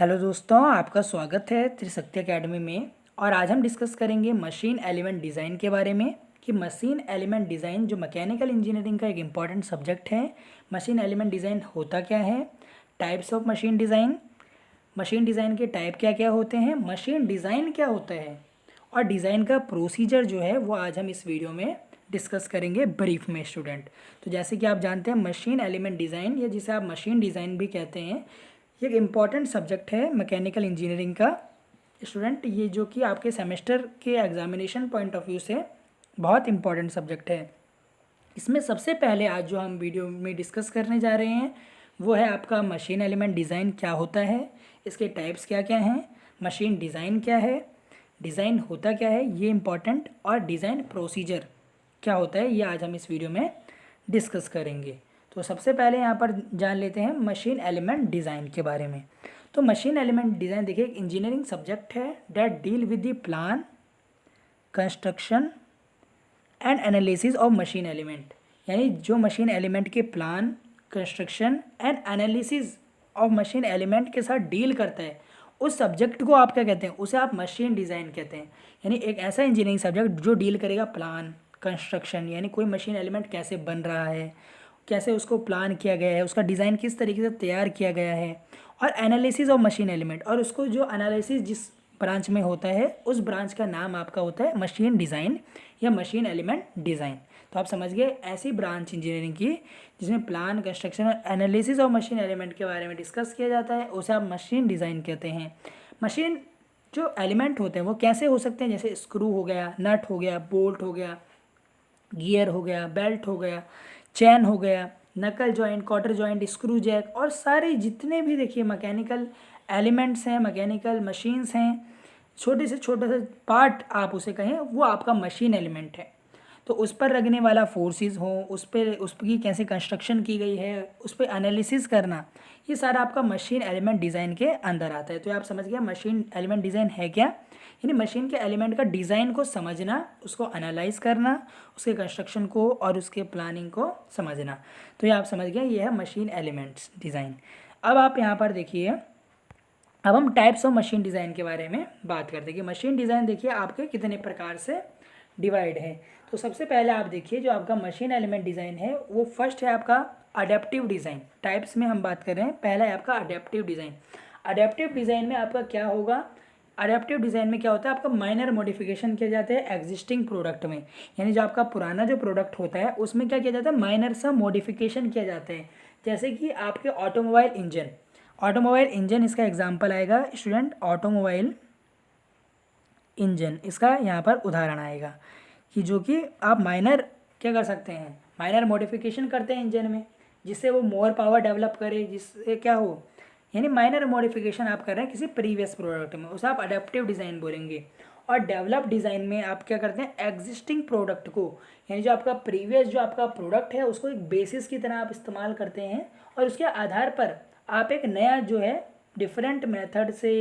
Hello दोस्तों, आपका स्वागत है त्रिशक्ति एकेडमी में। और आज हम डिस्कस करेंगे मशीन एलिमेंट डिज़ाइन के बारे में कि मशीन एलिमेंट डिज़ाइन जो मैकेनिकल इंजीनियरिंग का एक इम्पॉर्टेंट सब्जेक्ट है। मशीन एलिमेंट डिज़ाइन होता क्या है, टाइप्स ऑफ मशीन डिज़ाइन के टाइप क्या क्या होते हैं, मशीन डिज़ाइन क्या होता है और डिज़ाइन का प्रोसीजर जो है वो आज हम इस वीडियो में डिस्कस करेंगे ब्रीफ में स्टूडेंट। तो जैसे कि आप जानते हैं मशीन एलिमेंट डिज़ाइन या जिसे आप मशीन डिज़ाइन भी कहते हैं, ये एक इम्पॉर्टेंट सब्जेक्ट है मैकेनिकल इंजीनियरिंग का स्टूडेंट। ये जो कि आपके सेमेस्टर के एग्जामिनेशन पॉइंट ऑफ व्यू से बहुत इंपॉर्टेंट सब्जेक्ट है। इसमें सबसे पहले आज जो हम वीडियो में डिस्कस करने जा रहे हैं वो है आपका मशीन एलिमेंट डिज़ाइन क्या होता है, इसके टाइप्स क्या क्या हैं, मशीन डिज़ाइन क्या है, डिज़ाइन होता क्या है ये इम्पॉर्टेंट, और डिज़ाइन प्रोसीजर क्या होता है ये आज हम इस वीडियो में डिस्कस करेंगे। तो सबसे पहले यहाँ पर जान लेते हैं मशीन एलिमेंट डिज़ाइन के बारे में। तो मशीन एलिमेंट डिज़ाइन देखिए एक इंजीनियरिंग सब्जेक्ट है that deal with the plan, construction and analysis of machine element, यानी जो मशीन एलिमेंट के plan, construction and analysis of machine element के साथ डील करता है, उस सब्जेक्ट को आप क्या कहते हैं, उसे आप मशीन डिज़ाइन कहते हैं। यानी एक ऐसा इंजीनियरिंग सब्जेक्ट जो डील करेगा प्लान, कंस्ट्रक्शन, यानी कोई मशीन एलिमेंट कैसे बन रहा है, कैसे उसको प्लान किया गया है, उसका डिज़ाइन किस तरीके से तैयार किया गया है, और एनालिसिस ऑफ मशीन एलिमेंट, और उसको जो एनालिसिस जिस ब्रांच में होता है उस ब्रांच का नाम आपका होता है मशीन डिज़ाइन या मशीन एलिमेंट डिज़ाइन। तो आप समझ गए ऐसी ब्रांच इंजीनियरिंग की जिसमें प्लान, कंस्ट्रक्शन और एनालिसिस ऑफ मशीन एलिमेंट के बारे में डिस्कस किया जाता है, उसे आप मशीन डिज़ाइन कहते हैं। मशीन जो एलिमेंट होते हैं वो कैसे हो सकते हैं, जैसे स्क्रू हो गया, नट हो गया, बोल्ट हो गया, गियर हो गया, बेल्ट हो गया, चैन हो गया, knuckle joint, quarter joint, screw jack, और सारे जितने भी देखिए मैकेनिकल एलिमेंट्स हैं, मैकेनिकल मशीन्स हैं, छोटे से पार्ट आप उसे कहें, वो आपका मशीन एलिमेंट है। तो उस पर लगने वाला फोर्सेस हो, उस पर उसकी कैसे कंस्ट्रक्शन की गई है, उस पर एनालिसिस करना, ये सारा आपका मशीन एलिमेंट डिज़ाइन के अंदर आता है। तो आप समझ गया मशीन एलिमेंट डिज़ाइन है क्या, यानी मशीन के एलिमेंट का डिज़ाइन को समझना, उसको एनालाइज करना, उसके कंस्ट्रक्शन को और उसके प्लानिंग को समझना। तो ये आप समझ गए ये है मशीन एलिमेंट्स डिज़ाइन। अब आप यहाँ पर देखिए, अब हम टाइप्स ऑफ मशीन डिज़ाइन के बारे में बात करते हैं कि मशीन डिज़ाइन देखिए आपके कितने प्रकार से डिवाइड है। तो सबसे पहले आप देखिए जो आपका मशीन एलिमेंट डिज़ाइन है वो फर्स्ट है आपका अडेप्टिव डिज़ाइन। टाइप्स में हम बात कर रहे हैं, पहला है आपका अडेप्टिव डिज़ाइन। अडेप्टिव डिज़ाइन में आपका क्या होगा, अडेप्टिव डिज़ाइन में क्या होता है, आपका माइनर मॉडिफिकेशन किया जाता है एग्जिस्टिंग प्रोडक्ट में, यानी जो आपका पुराना जो प्रोडक्ट होता है उसमें क्या किया जाता है, माइनर सा मॉडिफिकेशन किया जाता है। जैसे कि आपके ऑटोमोबाइल इंजन, ऑटोमोबाइल इंजन इसका एग्जांपल आएगा स्टूडेंट, ऑटोमोबाइल इंजन इसका यहाँ पर उदाहरण आएगा कि जो कि आप माइनर क्या कर सकते हैं, माइनर मॉडिफिकेशन करते हैं इंजन में जिससे वो मोर पावर डेवलप करे, जिससे क्या हो, यानी माइनर मॉडिफिकेशन आप कर रहे हैं किसी प्रीवियस प्रोडक्ट में, उसे आप अडेप्टिव डिज़ाइन बोलेंगे। और डेवलप डिज़ाइन में आप क्या करते हैं, एग्जिस्टिंग प्रोडक्ट को, यानी जो आपका प्रीवियस जो आपका प्रोडक्ट है उसको एक बेसिस की तरह आप इस्तेमाल करते हैं और उसके आधार पर आप एक नया जो है डिफरेंट मेथड से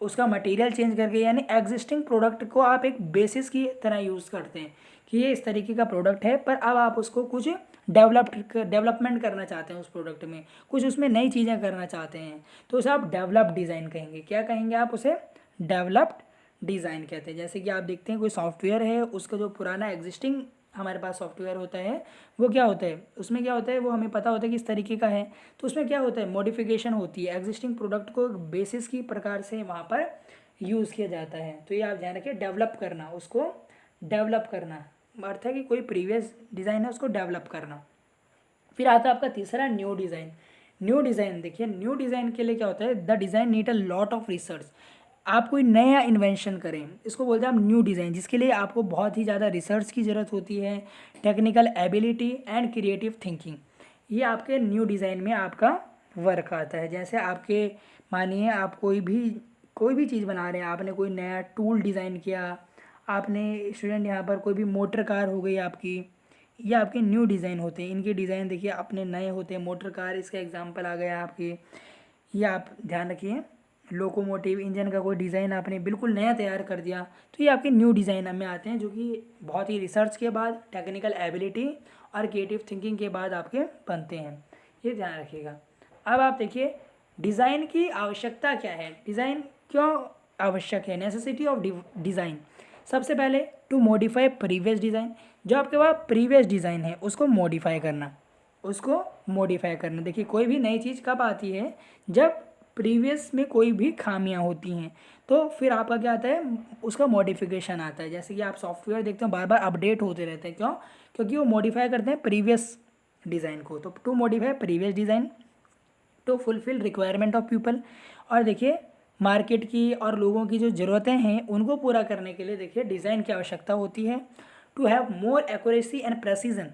उसका मटेरियल चेंज करके, यानी एग्जिस्टिंग प्रोडक्ट को आप एक बेसिस की तरह यूज़ करते हैं कि ये इस तरीके का प्रोडक्ट है, पर अब आप उसको कुछ डेवलपमेंट करना चाहते हैं उस प्रोडक्ट में, कुछ उसमें नई चीज़ें करना चाहते हैं, तो उसे आप डेवलप डिज़ाइन कहेंगे। क्या कहेंगे आप उसे, डेवलप्ड डिज़ाइन कहते हैं। जैसे कि आप देखते हैं कोई सॉफ्टवेयर है, उसका जो पुराना एग्जिस्टिंग हमारे पास सॉफ्टवेयर होता है वो क्या होता है, उसमें क्या होता है वो हमें पता होता है कि इस तरीके का है, तो उसमें क्या होता है, मॉडिफिकेशन होती है, एग्जिस्टिंग प्रोडक्ट को एक बेसिस की प्रकार से वहाँ पर यूज़ किया जाता है। तो ये आप ध्यान रखिए, डेवलप करना, उसको डेवलप करना अर्थ है कि कोई प्रीवियस डिज़ाइन है उसको डेवलप करना। फिर आता है आपका तीसरा न्यू डिज़ाइन। न्यू डिज़ाइन देखिए, न्यू डिज़ाइन के लिए क्या होता है, the design need a lot of research. आप कोई नया इन्वेंशन करें, इसको बोलते हैं आप न्यू डिज़ाइन, जिसके लिए आपको बहुत ही ज़्यादा रिसर्च की ज़रूरत होती है, technical ability and creative thinking, ये आपके न्यू डिज़ाइन में आपका वर्क आता है। जैसे आपके मानिए आप कोई भी चीज़ बना रहे हैं, आपने कोई नया टूल डिज़ाइन किया, आपने स्टूडेंट यहाँ पर कोई भी मोटर कार हो गई आपकी, ये आपके न्यू डिज़ाइन होते हैं। इनके डिज़ाइन देखिए अपने नए होते हैं, मोटर कार इसका एग्जांपल आ गया आपके, ये आप ध्यान रखिए। लोकोमोटिव इंजन का कोई डिज़ाइन आपने बिल्कुल नया तैयार कर दिया, तो ये आपके न्यू डिज़ाइन में आते हैं, जो कि बहुत ही रिसर्च के बाद, टेक्निकल एबिलिटी और क्रिएटिव थिंकिंग के बाद आपके बनते हैं, ये ध्यान रखिएगा। अब आप देखिए डिज़ाइन की आवश्यकता क्या है, डिज़ाइन क्यों आवश्यक है, नेसेसिटी ऑफ डिज़ाइन। सबसे पहले टू मॉडिफाई प्रीवियस डिज़ाइन, जो आपके पास प्रीवियस डिज़ाइन है उसको मॉडिफाई करना, उसको मॉडिफाई करना। देखिए कोई भी नई चीज़ कब आती है, जब प्रीवियस में कोई भी खामियां होती हैं, तो फिर आपका क्या आता है, उसका मॉडिफिकेशन आता है। जैसे कि आप सॉफ्टवेयर देखते हो बार बार अपडेट होते रहते हैं, क्यों, क्योंकि वो मॉडिफाई करते हैं प्रीवियस डिज़ाइन को। तो to modify previous design to fulfil requirement of people. और देखिए मार्केट की और लोगों की जो ज़रूरतें हैं उनको पूरा करने के लिए देखिए डिज़ाइन की आवश्यकता होती है। To have more accuracy and precision,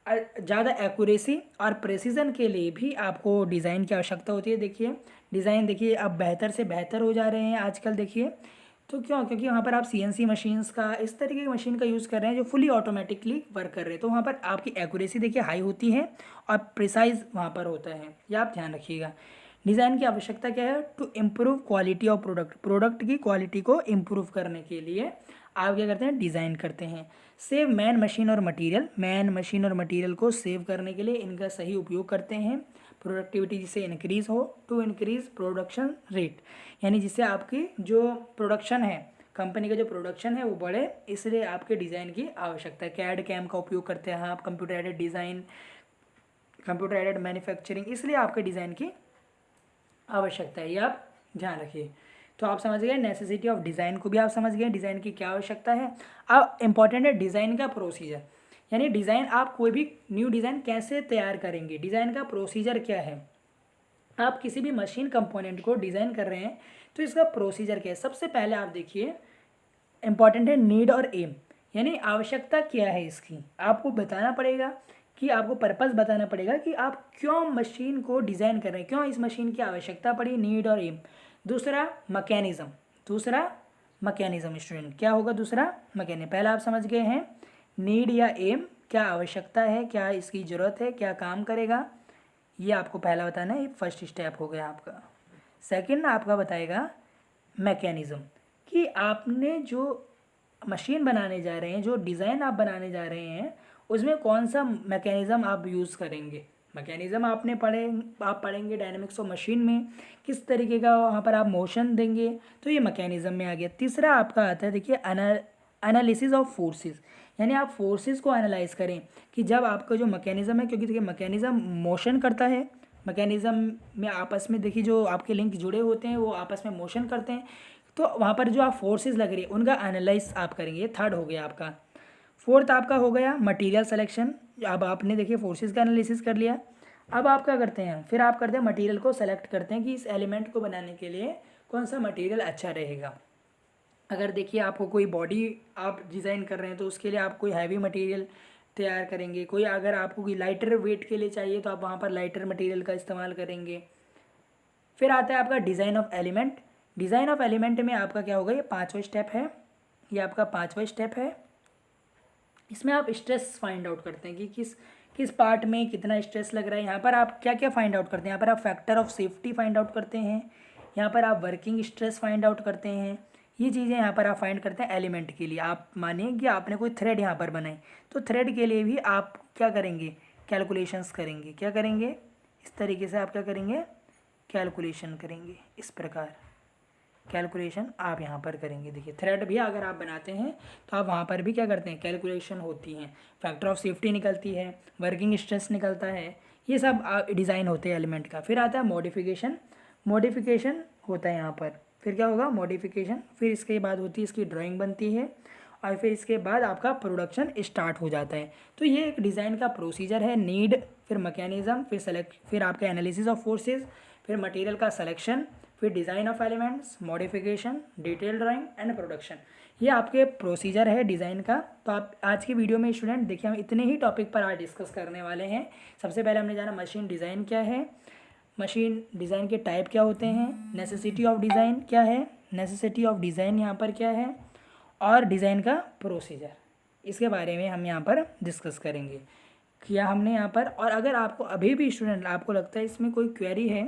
ज़्यादा एक्यूरेसी और प्रेसिजन के लिए भी आपको डिज़ाइन की आवश्यकता होती है। देखिए डिज़ाइन देखिए अब बेहतर से बेहतर हो जा रहे हैं आजकल। देखिए तो क्यों, क्योंकि वहाँ पर आप सीएनसी मशीन्स का, इस तरीके की मशीन का यूज़ कर रहे हैं जो फुली ऑटोमेटिकली वर्क कर रहे हैं, तो वहाँ पर आपकी एक्यूरेसी देखिए हाई होती है और प्रिसाइज वहाँ पर होता है, ये आप ध्यान रखिएगा। डिज़ाइन की आवश्यकता क्या है, to improve quality of product, product की क्वालिटी को इम्प्रूव करने के लिए आप क्या करते हैं, डिज़ाइन करते हैं। सेव मैन मशीन और मटीरियल, मैन मशीन और मटीरियल को सेव करने के लिए इनका सही उपयोग करते हैं। प्रोडक्टिविटी जिससे इंक्रीज़ हो, टू इंक्रीज़ प्रोडक्शन रेट, यानी जिससे आपकी जो प्रोडक्शन है, कंपनी का जो प्रोडक्शन है वो बढ़े, इसलिए आपके डिज़ाइन की आवश्यकता है। कैड कैम का उपयोग करते हैं आप, computer aided design, computer aided manufacturing, इसलिए आपके डिज़ाइन की आवश्यकता है, ये आप ध्यान रखिए। तो आप समझ गए नेसेसिटी ऑफ डिज़ाइन को भी आप समझ गए, डिज़ाइन की क्या आवश्यकता है। अब इंपॉर्टेंट है डिज़ाइन का प्रोसीजर, यानी डिज़ाइन आप कोई भी न्यू डिज़ाइन कैसे तैयार करेंगे, डिज़ाइन का प्रोसीजर क्या है। आप किसी भी मशीन कंपोनेंट को डिज़ाइन कर रहे हैं तो इसका प्रोसीजर क्या है। सबसे पहले आप देखिए इंपॉर्टेंट है नीड और एम, यानी आवश्यकता क्या है इसकी, आपको बताना पड़ेगा कि आपको पर्पस बताना पड़ेगा कि आप क्यों मशीन को डिज़ाइन कर रहे हैं, क्यों इस मशीन की आवश्यकता पड़ी, नीड और एम। दूसरा मैकेनिज़्म, दूसरा मैकेनिज़्म स्टूडेंट क्या होगा, दूसरा मैकेनिज्म। पहला आप समझ गए हैं नीड या एम, क्या आवश्यकता है, क्या इसकी ज़रूरत है, क्या काम करेगा, ये आपको पहला बताना है, ये फर्स्ट स्टेप हो गया आपका। सेकंड आपका बताएगा मैकेनिज़्म, कि आपने जो मशीन बनाने जा रहे हैं, जो डिज़ाइन आप बनाने जा रहे हैं, उसमें कौन सा मैकेनिज़्म आप यूज़ करेंगे। मैकेनिज़्म आपने आप पढ़ेंगे डायनेमिक्स ऑफ मशीन में, किस तरीके का वहाँ पर आप मोशन देंगे, तो ये मैकेनिज़्म में आ गया। तीसरा आपका आता है देखिए एनालिसिस ऑफ फोर्सेस, यानी आप फोर्सेस को एनालाइज करें कि जब आपका जो मैकेनिज़्म है, क्योंकि देखिए मैकेनिज़्म मोशन करता है, मैकेनिज़्म में आपस में देखिए जो आपके लिंक जुड़े होते हैं वो आपस में मोशन करते हैं, तो वहाँ पर जो आप फोर्सेस लग रही है उनका एनालाइज आप करेंगे। ये थर्ड हो गया आपका। फोर्थ आपका हो गया मटेरियल सिलेक्शन, अब आपने देखिए फोर्सेस का एनालिसिस कर लिया, अब आप क्या करते हैं, फिर आप करते हैं मटेरियल को सेलेक्ट करते हैं कि इस एलिमेंट को बनाने के लिए कौन सा मटेरियल अच्छा रहेगा। अगर देखिए आपको कोई बॉडी आप डिज़ाइन कर रहे हैं तो उसके लिए आप कोई हैवी मटेरियल तैयार करेंगे, कोई अगर आपको कोई लाइटर वेट के लिए चाहिए तो आप वहाँ पर लाइटर मटेरियल का इस्तेमाल करेंगे। फिर आता है आपका design of element, design of element में आपका क्या होगा, ये पाँचवा स्टेप है, ये आपका पाँचवा स्टेप है। इसमें आप स्ट्रेस फाइंड आउट करते हैं कि किस किस पार्ट में कितना स्ट्रेस लग रहा है। यहाँ पर आप क्या क्या फाइंड आउट करते हैं, यहाँ पर आप factor of safety find out करते हैं, यहाँ पर आप वर्किंग स्ट्रेस फाइंड आउट करते हैं, ये चीज़ें यहाँ पर आप फाइंड करते हैं एलिमेंट के लिए। आप मानिए कि आपने कोई थ्रेड यहाँ पर बनाई, तो थ्रेड के लिए भी आप क्या करेंगे, कैलकुलेशंस करेंगे, क्या करेंगे, इस तरीके से आप क्या करेंगे, कैलकुलेशन करेंगे, इस प्रकार कैलकुलेशन आप यहाँ पर करेंगे। देखिए थ्रेड भी अगर आप बनाते हैं तो आप वहाँ पर भी क्या करते हैं, कैलकुलेशन होती हैं, फैक्टर ऑफ सेफ्टी निकलती है, वर्किंग स्ट्रेस निकलता है, ये सब डिज़ाइन होते हैं एलिमेंट का। फिर आता है मॉडिफिकेशन, मॉडिफिकेशन होता है यहाँ पर, फिर क्या होगा मॉडिफिकेशन, फिर इसके बाद होती है इसकी ड्राइंग बनती है और फिर इसके बाद आपका प्रोडक्शन स्टार्ट हो जाता है। तो ये एक डिज़ाइन का प्रोसीजर है, नीड, फिर मैकेनिज़्म, फिर आपका एनालिसिस ऑफ फोर्सेस, फिर मटेरियल का सिलेक्शन, फिर design of elements, modification, detail drawing and production, ये आपके प्रोसीजर है डिज़ाइन का। तो आप आज की वीडियो में स्टूडेंट देखिए हम इतने ही टॉपिक पर आज डिस्कस करने वाले हैं। सबसे पहले हमने जाना मशीन डिज़ाइन क्या है, मशीन डिज़ाइन के टाइप क्या होते हैं, नेसेसिटी ऑफ डिज़ाइन क्या है, नेसेसिटी ऑफ डिज़ाइन यहाँ पर क्या है, और डिज़ाइन का प्रोसीजर, इसके बारे में हम यहाँ पर डिस्कस करेंगे किया हमने यहाँ पर। और अगर आपको अभी भी स्टूडेंट आपको लगता है इसमें कोई क्वेरी है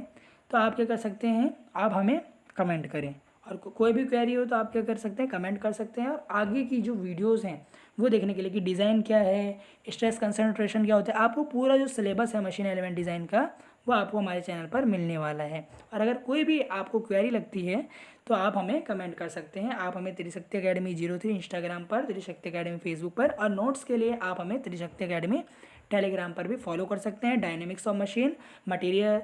तो आप क्या कर सकते हैं, आप हमें कमेंट करें, और कोई भी क्वेरी हो तो आप क्या कर सकते हैं, कमेंट कर सकते हैं। और आगे की जो वीडियोस हैं वो देखने के लिए कि डिज़ाइन क्या है, स्ट्रेस कंसंट्रेशन क्या होता है, आपको पूरा जो सिलेबस है मशीन एलिमेंट डिज़ाइन का वो आपको हमारे चैनल पर मिलने वाला है। और अगर कोई भी आपको क्वेरी लगती है तो आप हमें कमेंट कर सकते हैं। आप हमें त्रिशक्ति अकेडमी 03 इंस्टाग्राम पर, त्रिशक्ति अकेडमी फेसबुक पर, और नोट्स के लिए आप हमें त्रिशक्ति अकेडमी टेलीग्राम पर भी फॉलो कर सकते हैं। डायनेमिक्स ऑफ मशीन, मटेरियल,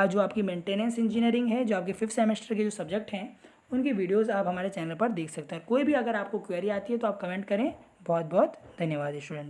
जो आपकी मेंटेनेंस इंजीनियरिंग है, जो आपके 5th सेमेस्टर के जो सब्जेक्ट हैं उनकी वीडियोस आप हमारे चैनल पर देख सकते हैं। कोई भी अगर आपको क्वेरी आती है तो आप कमेंट करें। बहुत बहुत धन्यवाद स्टूडेंट।